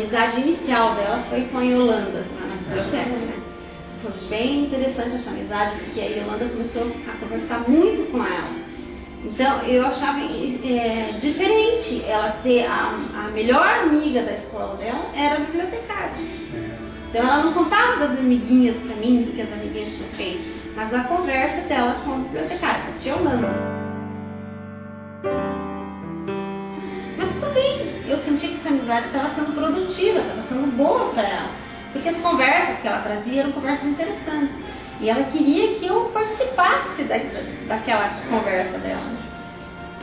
amizade inicial dela foi com a Yolanda, lá na biblioteca, né? Foi bem interessante essa amizade, porque a Yolanda começou a conversar muito com ela. Então eu achava diferente ela ter a melhor amiga da escola dela era a bibliotecária. Então ela não contava das amiguinhas para mim, do que as amiguinhas tinham feito, mas a conversa dela com a bibliotecária, com a tia Yolanda. Mas tudo bem, eu senti que essa amizade estava sendo produtiva, estava sendo boa para ela, porque as conversas que ela trazia eram conversas interessantes. E ela queria que eu participasse daquela conversa dela.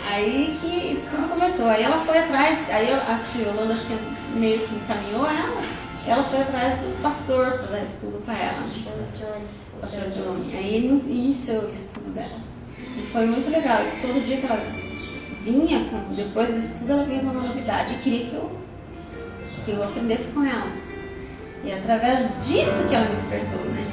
Aí que tudo começou. Aí ela foi atrás, aí a tia Yolanda acho que meio que encaminhou ela foi atrás do pastor para dar estudo para ela. O pastor Johnny. Aí iniciou o estudo dela. E foi muito legal. E todo dia que ela vinha, depois do estudo, ela vinha com uma novidade e queria que eu aprendesse com ela. E através disso que ela me despertou, né?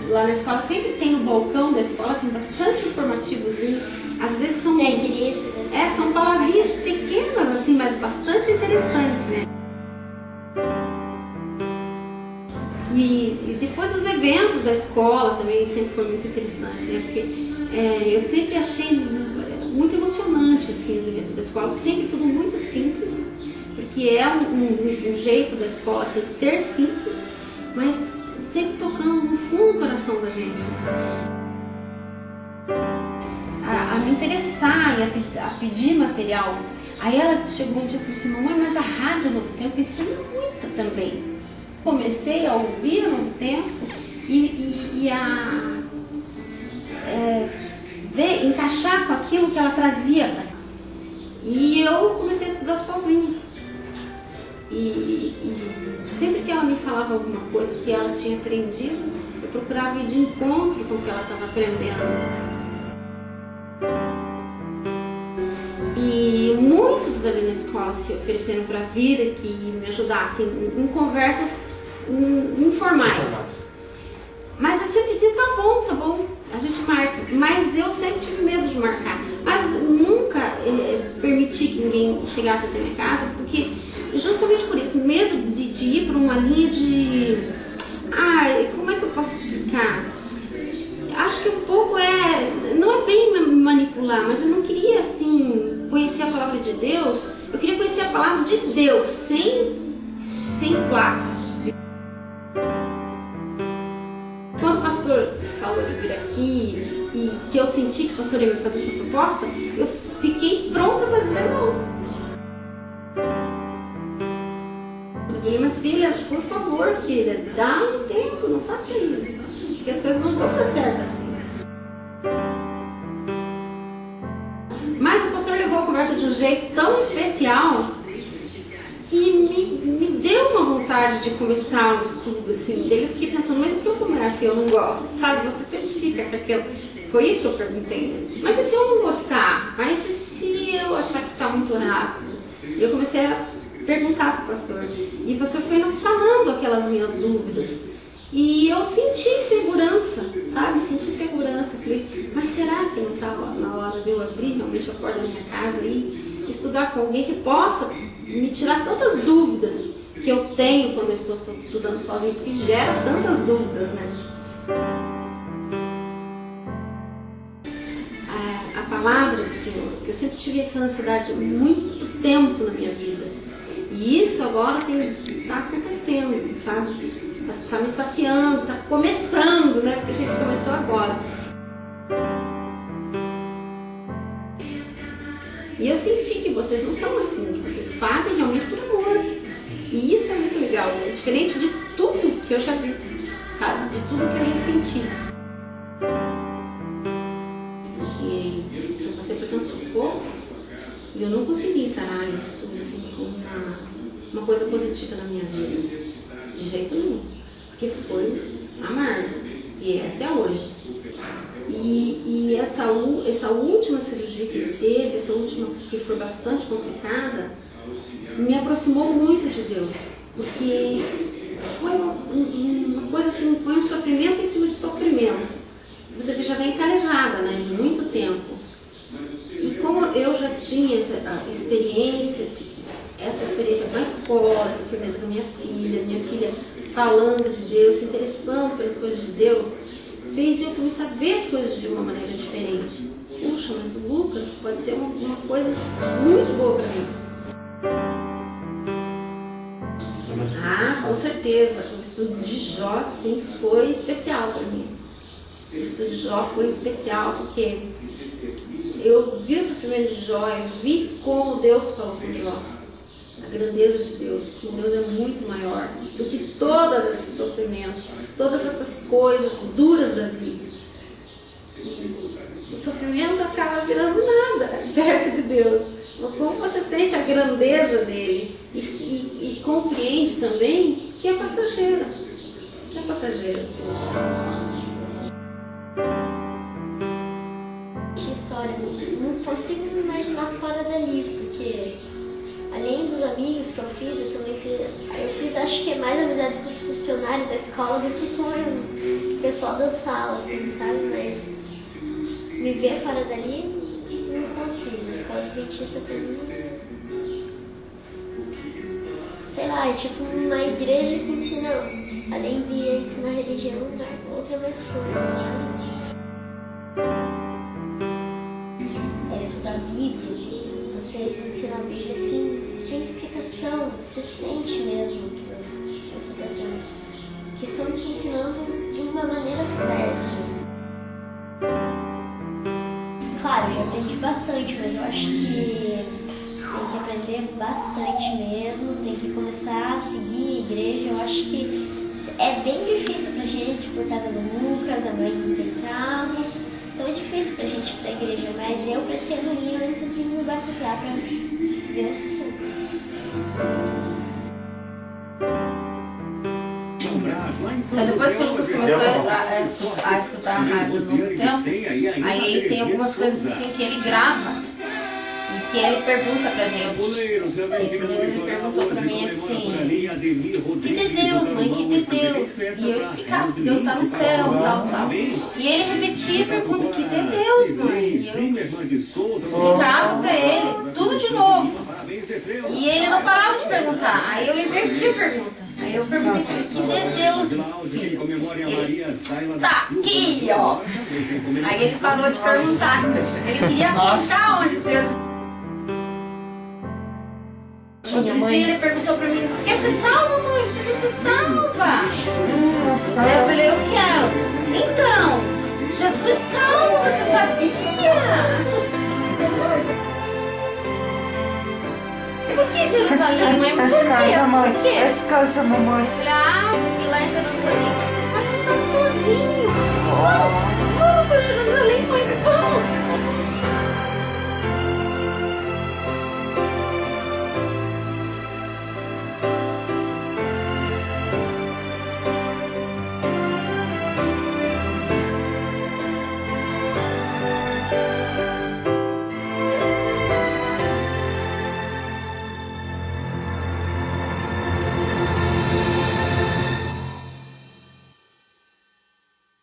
Lá na escola sempre tem no balcão da escola, tem bastante informativozinho. Às vezes são são palavrinhas pequenas assim, mas bastante interessante, né? E depois os eventos da escola também sempre foi muito interessante, né? Porque eu sempre achei muito emocionante assim, os eventos da escola, sempre tudo muito simples, porque é um jeito da escola assim, ser simples, mas sempre tocando no fundo do coração da gente. A me interessar e a pedir material. Aí ela chegou um dia e falou assim: mamãe, mas a Rádio Novo Tempo precisa muito também. Comecei a ouvir a Novo Tempo e a encaixar com aquilo que ela trazia. E eu comecei a estudar sozinha. E sempre que ela me falava alguma coisa que ela tinha aprendido, eu procurava ir de encontro com o que ela estava aprendendo. E muitos ali na escola se ofereceram para vir aqui e me ajudar assim, em conversas informais. Mas eu sempre dizia: tá bom, a gente marca. Mas eu sempre tive medo de marcar. Mas nunca permiti que ninguém chegasse até minha casa, porque justamente por isso, medo de ir para uma linha de... como é que eu posso explicar? Acho que um pouco não é bem manipular, mas eu não queria assim conhecer a palavra de Deus, eu queria conhecer a palavra de Deus, sem placa. Quando o pastor falou de vir aqui e que eu senti que o pastor ia me fazer essa proposta, eu fiquei pronta para dizer não. Mas filha, por favor, filha, dá um tempo, não faça isso, porque as coisas não vão dar certo assim. Mas o pastor levou a conversa de um jeito tão especial que me deu uma vontade de começar um estudo assim. Daí eu fiquei pensando: mas e se eu começo e eu não gosto? Sabe, você sempre fica com aquilo. Foi isso que eu perguntei. Mas e se eu não gostar? Mas e se eu achar que está muito rápido? E eu comecei a perguntar para o pastor. E o pastor foi sanando aquelas minhas dúvidas. E eu senti segurança, sabe? Senti segurança. Falei: mas será que não estava na hora de eu abrir realmente a porta da minha casa e estudar com alguém que possa me tirar tantas dúvidas que eu tenho quando eu estou estudando sozinho? Porque gera tantas dúvidas, né? A palavra do Senhor, que eu sempre tive essa ansiedade há muito tempo na minha vida. E isso agora está acontecendo, sabe? Está me saciando, está começando, né? Porque a gente começou agora. E eu senti que vocês não são assim, que vocês fazem realmente por amor. E isso é muito legal, né? Diferente de tudo que eu já vi, sabe? De tudo que eu já senti. E eu passei por tanto sufoco e eu não consegui encarar isso assim como uma coisa positiva na minha vida. De jeito nenhum. Porque foi amargo. E é até hoje. E essa última cirurgia que ele teve, essa última que foi bastante complicada, me aproximou muito de Deus. Porque foi uma coisa assim, foi um sofrimento em cima de sofrimento. Você já vem calejada, né, de muito tempo. E como eu já tinha essa experiência essa experiência com a escola, essa firmeza com a minha filha falando de Deus, se interessando pelas coisas de Deus, fez eu começar a ver as coisas de uma maneira diferente. Puxa, mas o Lucas pode ser uma coisa muito boa para mim. Ah, com certeza, o estudo de Jó sim foi especial para mim. O estudo de Jó foi especial porque eu vi o sofrimento de Jó, eu vi como Deus falou com Jó. A grandeza de Deus, que Deus é muito maior do que todos esses sofrimentos, todas essas coisas duras da vida. O sofrimento acaba virando nada perto de Deus. Como você sente a grandeza dele e compreende também que é passageiro. Que é passageiro. Que história, não consigo me imaginar fora dali, porque além dos amigos que eu fiz, eu fiz acho que é mais amizade com os funcionários da escola do que com o pessoal da sala, assim, sabe? Mas me ver fora dali, não consigo. A escola adventista pra mim, sei lá, é tipo uma igreja que ensina, além de ensinar religião, outra mais coisas, sabe? É estudar a Bíblia, vocês ensinam a Bíblia assim, sem explicação, você sente mesmo que você está sendo, que estão te ensinando de uma maneira certa. Claro, já aprendi bastante, mas eu acho que tem que aprender bastante mesmo, tem que começar a seguir a igreja. Eu acho que é bem difícil pra gente, por causa do Lucas, a mãe não tem carro, então é difícil pra gente ir pra igreja, mas eu pretendo ir antes de me batizar pra ver os cultos. Então, depois que o Lucas começou a escutar a rádio no tempo, aí tem algumas coisas assim que ele grava, que ele pergunta pra gente. Esses dias ele perguntou pra mim assim: que de Deus, mãe, que de Deus? E eu explicava que Deus tá no céu, tal. E ele repetia a pergunta: que de Deus, mãe? E eu explicava pra ele tudo de novo. E ele não parava de perguntar. Aí eu inverti a pergunta. Aí eu perguntei pra ele: que de Deus, filho? Ele: tá aqui, ó. Aí ele parou de perguntar. Ele queria perguntar onde Deus. Outro dia ele perguntou pra mim: você quer ser salva, mãe? Você quer ser salva? Daí eu falei: eu quero. Então, Jesus salva, você sabia? Por que Jerusalém, mãe? Por quê? Por quê? Descansa, mamãe. Eu falei: porque lá em Jerusalém você vai andar sozinho. Vamos pra Jerusalém, mãe, vamos.